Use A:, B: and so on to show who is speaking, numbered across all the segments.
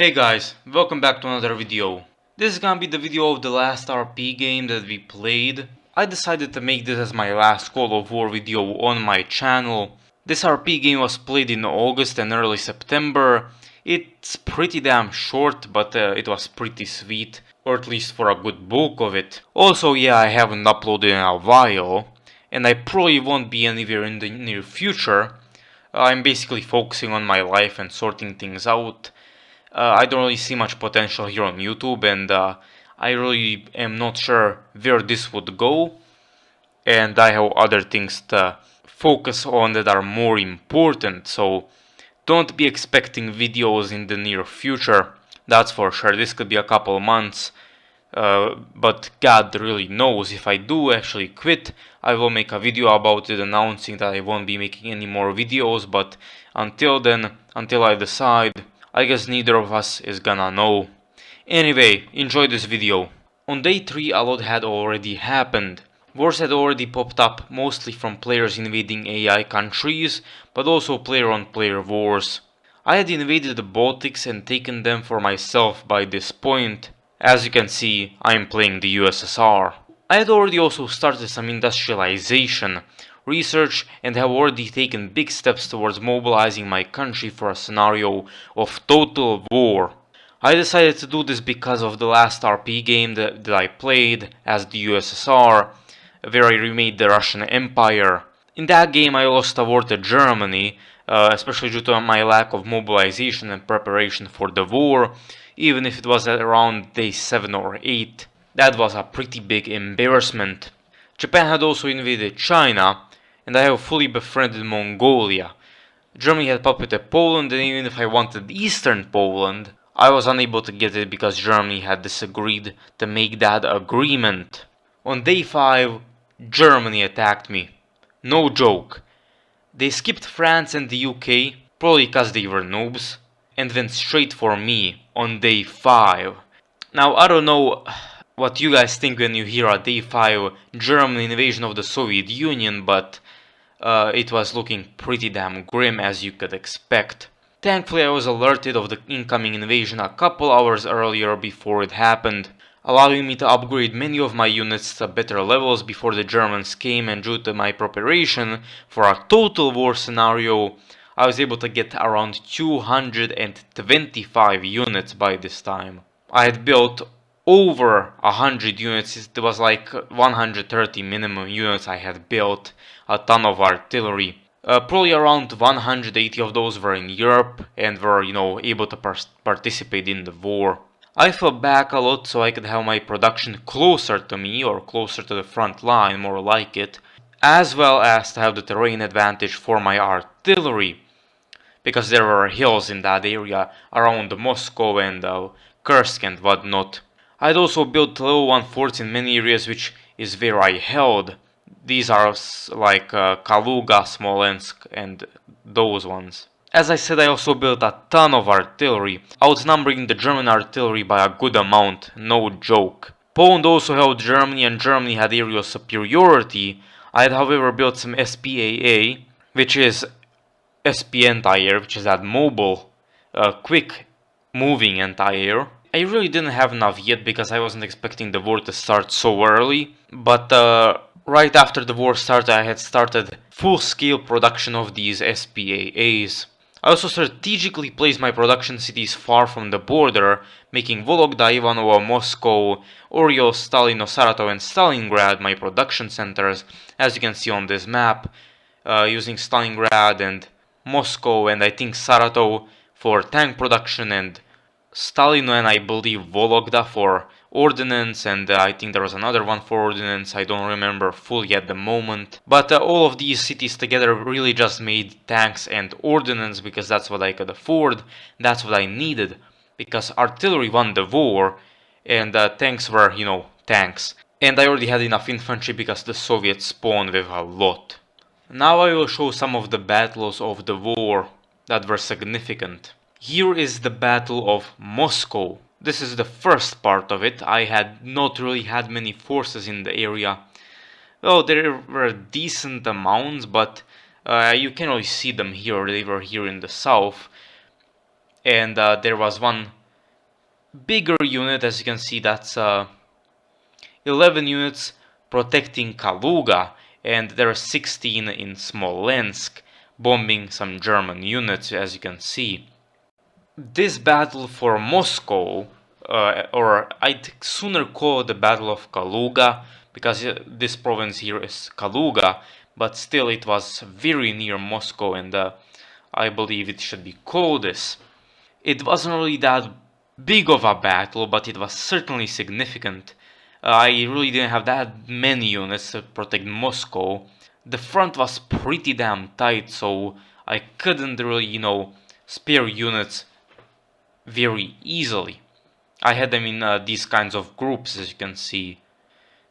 A: Hey guys, welcome back to another video. This is gonna be the video of the last RP game that we played. I decided to make this as my last Call of War video on my channel. This RP game was played in August and early September. It's pretty damn short, but it was pretty sweet, or at least for a good bulk of it. Also, yeah, I haven't uploaded in a while, and I probably won't be anywhere in the near future. I'm basically focusing on my life and sorting things out. I don't really see much potential here on YouTube, and I really am not sure where this would go. And I have other things to focus on that are more important, so don't be expecting videos in the near future. That's for sure. This could be a couple months. But God really knows, if I do actually quit, I will make a video about it announcing that I won't be making any more videos. But until then, until I decide, I guess neither of us is gonna know. Anyway, enjoy this video. On day 3 a lot had already happened. Wars had already popped up, mostly from players invading AI countries, but also player-on-player wars. I had invaded the Baltics and taken them for myself by this point. As you can see, I am playing the USSR. I had already also started some industrialization, research, and have already taken big steps towards mobilizing my country for a scenario of total war. I decided to do this because of the last RP game that I played as the USSR, where I remade the Russian Empire. In that game I lost a war to Germany, especially due to my lack of mobilization and preparation for the war, even if it was at around day 7 or 8. That was a pretty big embarrassment. Japan had also invaded China, and I have fully befriended Mongolia. Germany had puppeted Poland, and even if I wanted Eastern Poland, I was unable to get it because Germany had disagreed to make that agreement. On day 5, Germany attacked me. No joke. They skipped France and the UK, probably because they were noobs, and went straight for me on day 5. Now, I don't know what you guys think when you hear a day 5 German invasion of the Soviet Union, but it was looking pretty damn grim, as you could expect. Thankfully, I was alerted of the incoming invasion a couple hours earlier before it happened, allowing me to upgrade many of my units to better levels before the Germans came, and due to my preparation for a total war scenario, I was able to get around 225 units by this time. I had built over 100 units, it was like 130 minimum units I had built, a ton of artillery. Probably around 180 of those were in Europe and were, able to participate in the war. I fell back a lot so I could have my production closer to me, or closer to the front line, more like it, as well as to have the terrain advantage for my artillery, because there were hills in that area around Moscow and Kursk and whatnot. I'd also built level 1 forts in many areas, which is where I held. These are like Kaluga, Smolensk, and those ones. As I said, I also built a ton of artillery, outnumbering the German artillery by a good amount, no joke. Poland also held Germany, and Germany had aerial superiority. I had however built some SPAA, which is SP anti-air, which is that mobile, quick moving anti-air. I really didn't have enough yet because I wasn't expecting the war to start so early, but right after the war started I had started full-scale production of these SPAAs. I also strategically placed my production cities far from the border, making Vologda, Ivanovo, Moscow, Oryol, Stalino, Saratov and Stalingrad my production centers, as you can see on this map, using Stalingrad and Moscow and I think Saratov for tank production, and Stalino and I believe Vologda for ordnance, and I think there was another one for ordnance, I don't remember fully at the moment. But all of these cities together really just made tanks and ordnance because that's what I could afford, that's what I needed, because artillery won the war and tanks were, tanks. And I already had enough infantry because the Soviets spawned with a lot. Now I will show some of the battles of the war that were significant. Here is the Battle of Moscow. This is the first part of it. I had not really had many forces in the area. Well, there were decent amounts, but you can only see them here. They were here in the south. And there was one bigger unit, as you can see, that's 11 units protecting Kaluga, and there are 16 in Smolensk, bombing some German units, as you can see. This battle for Moscow, or I'd sooner call it the Battle of Kaluga, because this province here is Kaluga, but still it was very near Moscow, and I believe it should be called this. It wasn't really that big of a battle, but it was certainly significant. I really didn't have that many units to protect Moscow. The front was pretty damn tight, so I couldn't really, spare units very easily. I had them in these kinds of groups, as you can see.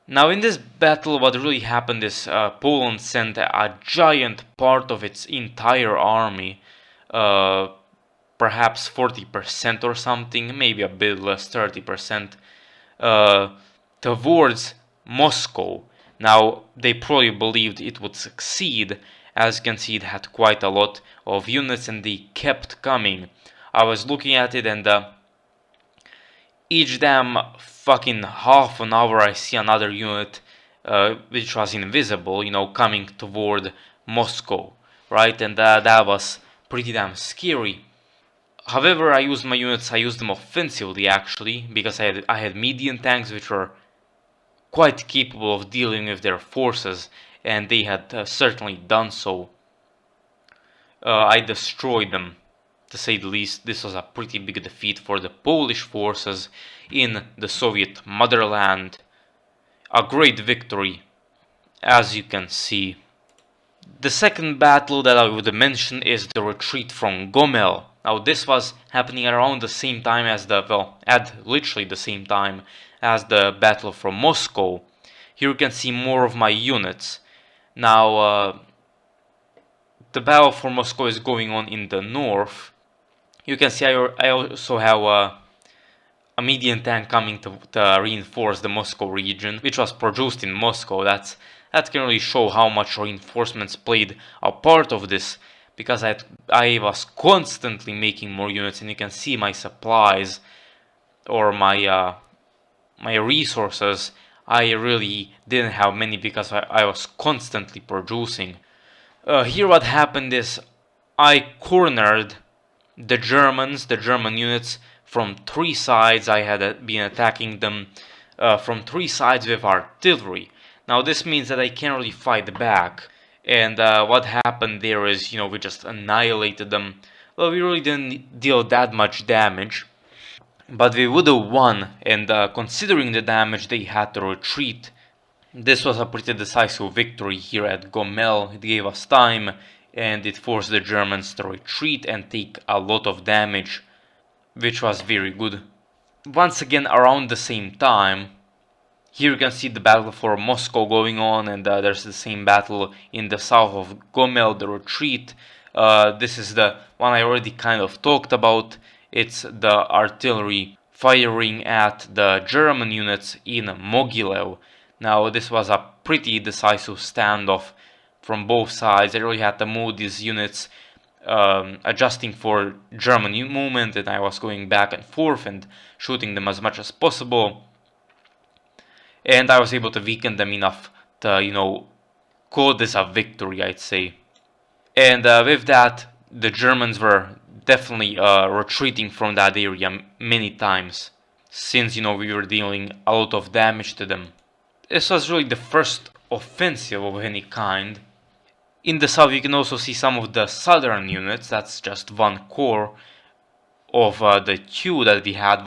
A: Now in this battle, what really happened is Poland sent a giant part of its entire army, perhaps 40% or something, maybe a bit less, 30%, towards Moscow. Now they probably believed it would succeed. As you can see, it had quite a lot of units and they kept coming. I was looking at it, and each damn fucking half an hour I see another unit which was invisible, coming toward Moscow, right? And that was pretty damn scary. However, I used them offensively actually, because I had medium tanks which were quite capable of dealing with their forces, and they had certainly done so. I destroyed them. To say the least, this was a pretty big defeat for the Polish forces in the Soviet motherland. A great victory, as you can see. The second battle that I would mention is the retreat from Gomel. Now this was happening around the same time as at literally the same time as the battle from Moscow. Here you can see more of my units. Now the battle for Moscow is going on in the north. You can see I also have a medium tank coming to reinforce the Moscow region, which was produced in Moscow. That can really show how much reinforcements played a part of this, because I was constantly making more units, and you can see my supplies or my resources. I really didn't have many because I was constantly producing. Here what happened is I cornered the German units from three sides. I had been attacking them from three sides with artillery. Now this means that I can't really fight back. And what happened there is, we just annihilated them. Well, we really didn't deal that much damage, but we would have won. And considering the damage, they had to retreat. This was a pretty decisive victory here at Gomel. It gave us time, and it forced the Germans to retreat and take a lot of damage, which was very good. Once again, around the same time, here you can see the battle for Moscow going on, and there's the same battle in the south of Gomel, the retreat. This is the one I already kind of talked about. It's the artillery firing at the German units in Mogilev. Now this was a pretty decisive standoff from both sides. I really had to move these units, adjusting for German movement, and I was going back and forth and shooting them as much as possible. And I was able to weaken them enough to, call this a victory, I'd say. And with that, the Germans were definitely retreating from that area many times, since, we were dealing a lot of damage to them. This was really the first offensive of any kind. In the south you can also see some of the southern units. That's just one corps of the two that we had,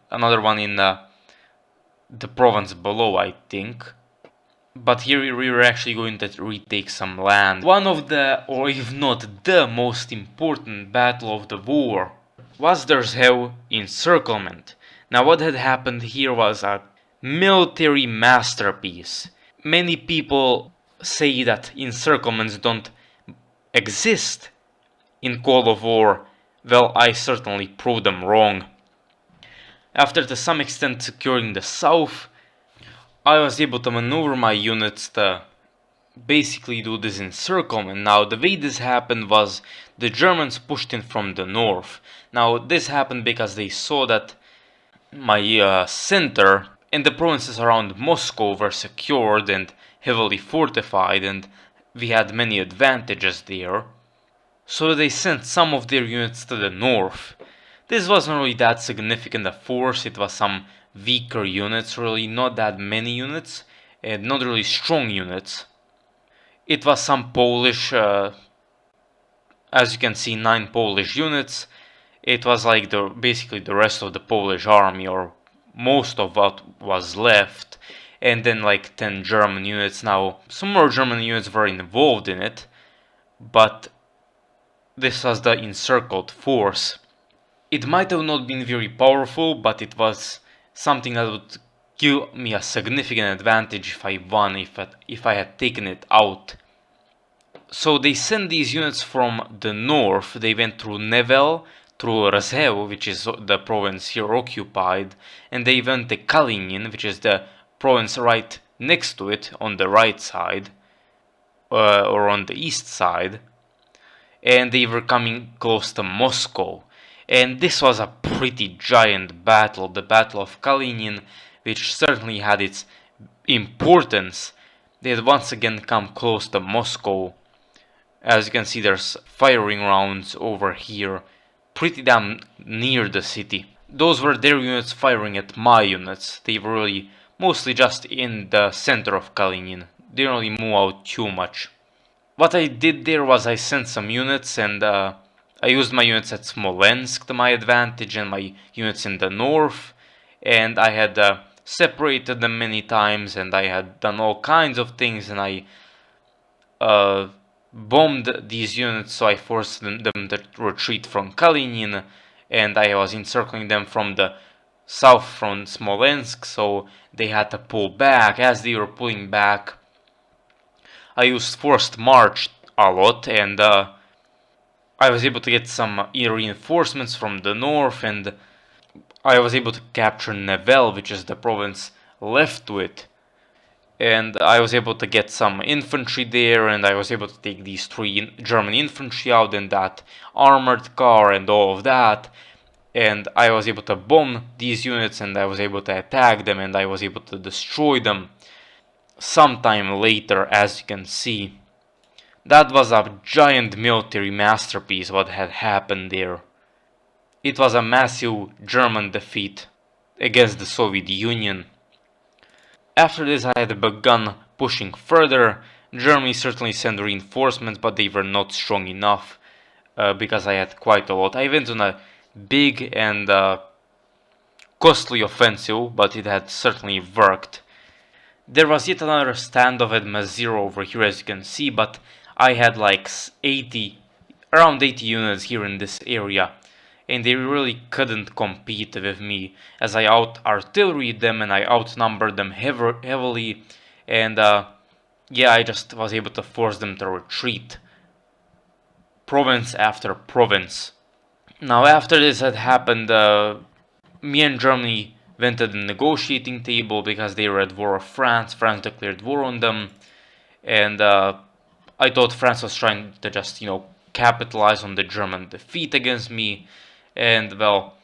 A: another one in the province below, I think. But here we were actually going to retake some land. One of the, or if not the most important battle of the war was the Rzhev encirclement. Now what had happened here was a military masterpiece. Many people say that encirclements don't exist in Cold of War. Well, I certainly proved them wrong. After to some extent securing the south, I was able to maneuver my units to basically do this encirclement. Now the way this happened was the Germans pushed in from the north. Now this happened because they saw that my center, and the provinces around Moscow were secured and heavily fortified, and we had many advantages there. So they sent some of their units to the north. This wasn't really that significant a force, it was some weaker units, really not that many units, and not really strong units. It was some Polish, as you can see, 9 Polish units. It was like basically the rest of the Polish army, or most of what was left, and then like 10 German units. Now, some more German units were involved in it, but this was the encircled force. It might have not been very powerful, but it was something that would give me a significant advantage if I won, if I had taken it out. So they sent these units from the north. They went through Nevel, through Rzeszów, which is the province here occupied, and they went to Kalinin, which is the province right next to it, on the right side, or on the east side, and they were coming close to Moscow. And this was a pretty giant battle, the Battle of Kalinin, which certainly had its importance. They had once again come close to Moscow. As you can see, there's firing rounds over here, pretty damn near the city. Those were their units firing at my units. They were really mostly just in the center of Kalinin. They didn't really move out too much. What I did there was I sent some units, and I used my units at Smolensk to my advantage and my units in the north, and I had separated them many times, and I had done all kinds of things, and I bombed these units, so I forced them to retreat from Kalinin, and I was encircling them from the south from Smolensk, so they had to pull back. As they were pulling back, I used forced march a lot, and I was able to get some reinforcements from the north, and I was able to capture Nevel, which is the province left to it. And I was able to get some infantry there, and I was able to take these 3 German infantry out in that armored car and all of that. And I was able to bomb these units, and I was able to attack them, and I was able to destroy them sometime later, as you can see. That was a giant military masterpiece what had happened there. It was a massive German defeat against the Soviet Union. After this I had begun pushing further. Germany certainly sent reinforcements, but they were not strong enough because I had quite a lot. I went on a big and costly offensive, but it had certainly worked. There was yet another standoff at Maziro over here, as you can see, but I had like around 80 units here in this area, and they really couldn't compete with me, as I out-artilleried them and I outnumbered them heavily, and yeah, I just was able to force them to retreat, province after province. Now after this had happened, me and Germany went to the negotiating table because they were at war with France. France declared war on them, and I thought France was trying to just, capitalize on the German defeat against me, and well,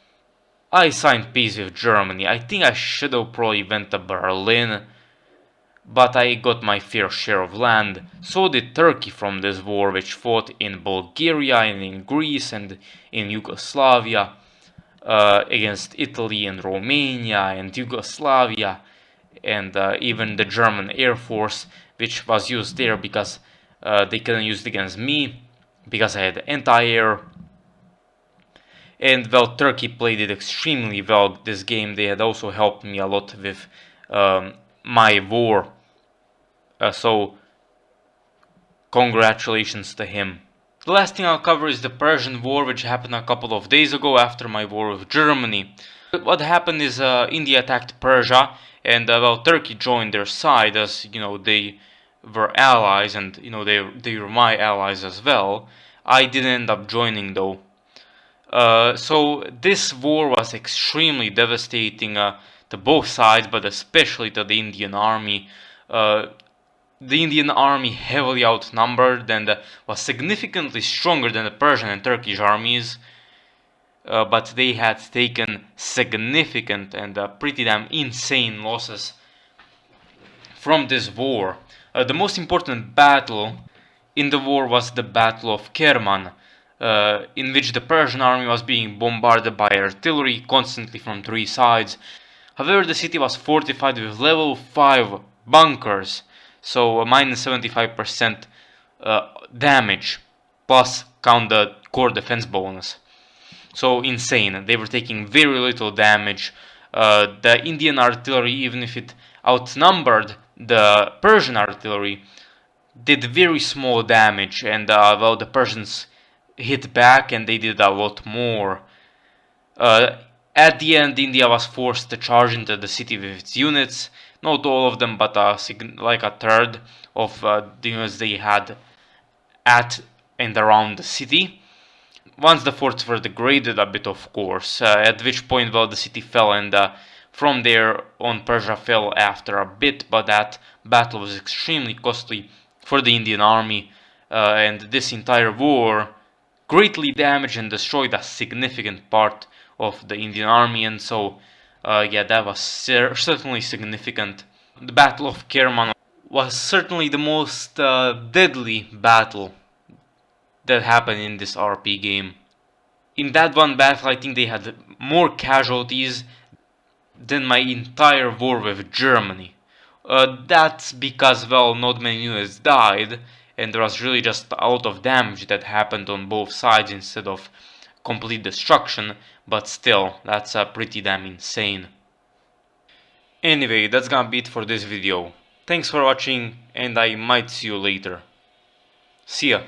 A: I signed peace with Germany. I think I should have probably went to Berlin, but I got my fair share of land. So did Turkey from this war, which fought in Bulgaria and in Greece and in Yugoslavia. Against Italy and Romania and Yugoslavia, and even the German Air Force, which was used there because they couldn't use it against me because I had anti-air. And well, Turkey played it extremely well this game. They had also helped me a lot with my war, so congratulations to him. The last thing I'll cover is the Persian War, which happened a couple of days ago after my war with Germany. What happened is India attacked Persia, and well, Turkey joined their side, as they were allies, and they were my allies as well. I didn't end up joining though. So this war was extremely devastating to both sides, but especially to the Indian army. The Indian army heavily outnumbered and was significantly stronger than the Persian and Turkish armies. but they had taken significant and pretty damn insane losses from this war. The most important battle in the war was the Battle of Kerman, in which the Persian army was being bombarded by artillery constantly from three sides. However, the city was fortified with level 5 bunkers, so minus 75% damage, plus count the core defense bonus. So insane, they were taking very little damage. The Indian artillery, even if it outnumbered the Persian artillery, did very small damage, and well, the Persians hit back and they did a lot more. At the end, India was forced to charge into the city with its units. Not all of them, but like a third of the units they had at and around the city. Once the forts were degraded a bit, of course, at which point, well, the city fell, and from there on Persia fell after a bit, but that battle was extremely costly for the Indian army, and this entire war greatly damaged and destroyed a significant part of the Indian army, and so yeah, that was certainly significant. The Battle of Kerman was certainly the most deadly battle that happened in this RP game. In that one battle, I think they had more casualties than my entire war with Germany. That's because, well, not many units died, and there was really just a lot of damage that happened on both sides instead of complete destruction, but still, that's pretty damn insane. Anyway, that's gonna be it for this video. Thanks for watching, and I might see you later. See ya!